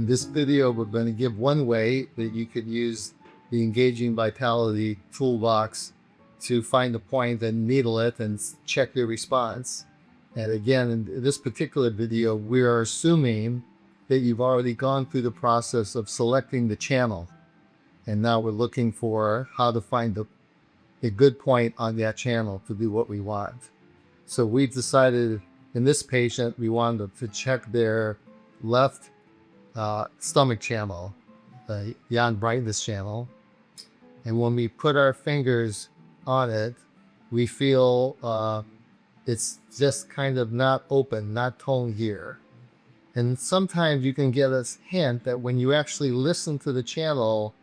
In this video, we're going to give one way that you could use the Engaging Vitality toolbox to find the point and needle it and check your response. And again, in this particular video, we are assuming that you've already gone through the process of selecting the channel. And now we're looking for how to find a good point on that channel to do what we want. So we've decided in this patient, we wanted to check their left stomach channel, the Jan brightness channel. And when we put our fingers on it, we feel it's just kind of not open, not toned here. And sometimes you can get a hint that when you actually listen to the channel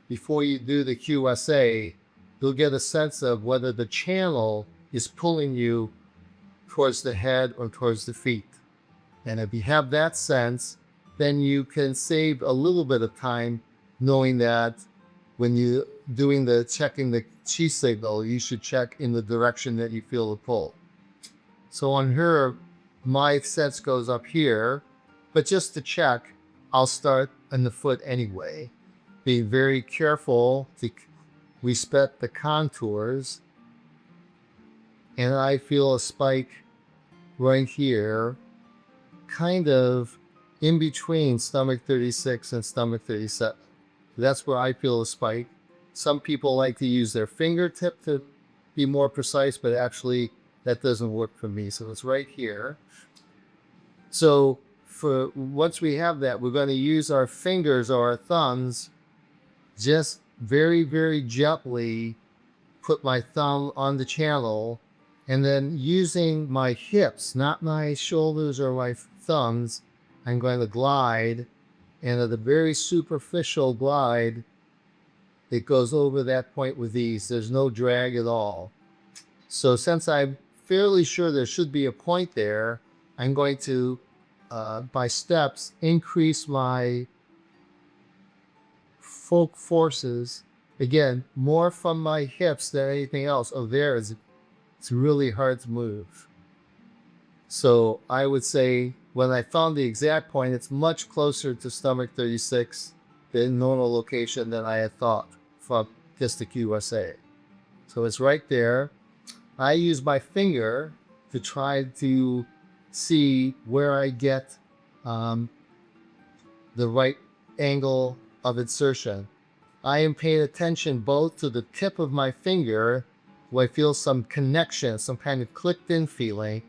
before you do the QSA, you'll get a sense of whether the channel is pulling you towards the head or towards the feet. And if you have that sense, then you can save a little bit of time knowing that when you're doing the checking the chi signal, you should check in the direction that you feel the pull. So on her, my sense goes up here, but just to check, I'll start on the foot anyway. Be very careful to respect the contours. And I feel a spike right here, kind of in between stomach 36 and stomach 37. That's where I feel a spike. Some people like to use their fingertip to be more precise, but actually that doesn't work for me. So it's right here. So once we have that, we're going to use our fingers or our thumbs, just very, very gently put my thumb on the channel, and then using my hips, not my shoulders or my thumbs, I'm going to glide, and at a very superficial glide, it goes over that point with ease. There's no drag at all. So since I'm fairly sure there should be a point there, I'm going to, by steps, increase my forces. Again, more from my hips than anything else. Oh, it's really hard to move. So I would say when I found the exact point, it's much closer to stomach 36, the normal location, than I had thought from just the QSA. So it's right there. I use my finger to try to see where I get the right angle of insertion. I am paying attention both to the tip of my finger, where I feel some connection, some kind of clicked in feeling,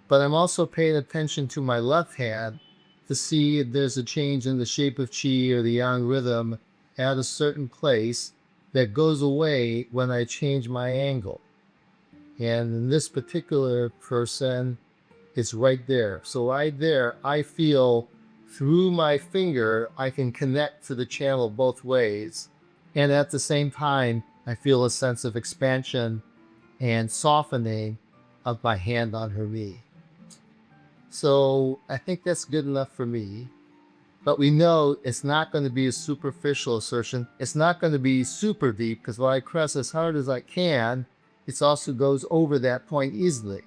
but I'm also paying attention to my left hand to see if there's a change in the shape of chi or the yang rhythm at a certain place that goes away when I change my angle. And in this particular person, it's right there. So right there, I feel through my finger, I can connect to the channel both ways. And at the same time, I feel a sense of expansion and softening of my hand on her knee. So I think that's good enough for me. But we know it's not going to be a superficial assertion. It's not going to be super deep, because when I press as hard as I can, it also goes over that point easily.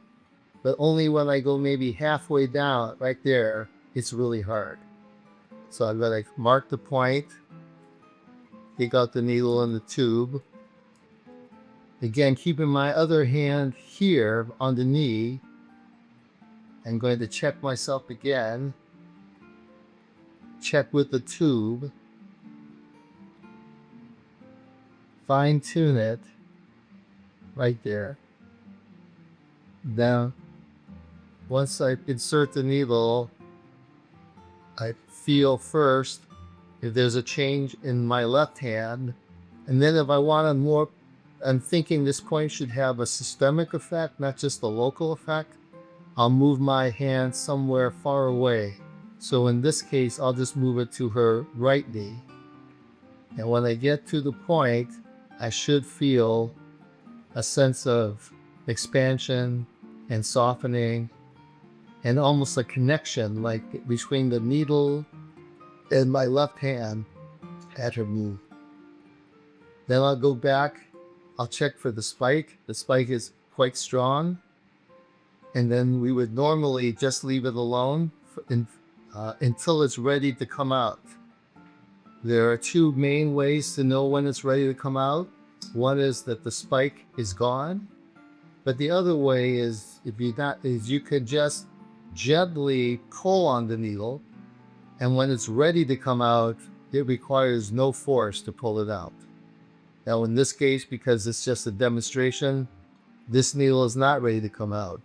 But only when I go maybe halfway down, right there, it's really hard. So I'm going to mark the point, take out the needle and the tube. Again, keeping my other hand here on the knee. I'm going to check myself again. Check with the tube. Fine tune it. Right there. Now, once I insert the needle, I feel first if there's a change in my left hand. And then if I want to more, I'm thinking this point should have a systemic effect, not just a local effect. I'll move my hand somewhere far away. So in this case, I'll just move it to her right knee. And when I get to the point, I should feel a sense of expansion and softening and almost a connection like between the needle and my left hand at her move. Then I'll go back, I'll check for the spike. The spike is quite strong. And then we would normally just leave it alone until it's ready to come out. There are two main ways to know when it's ready to come out. One is that the spike is gone, but the other way is you can just gently pull on the needle, and when it's ready to come out, it requires no force to pull it out. Now, in this case, because it's just a demonstration, this needle is not ready to come out.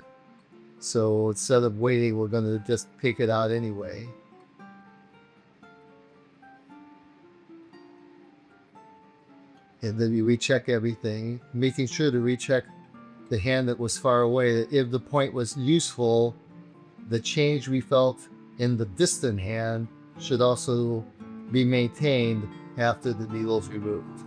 So instead of waiting, we're going to just take it out anyway. And then we recheck everything, making sure to recheck the hand that was far away. If the point was useful, the change we felt in the distant hand should also be maintained after the needle is removed.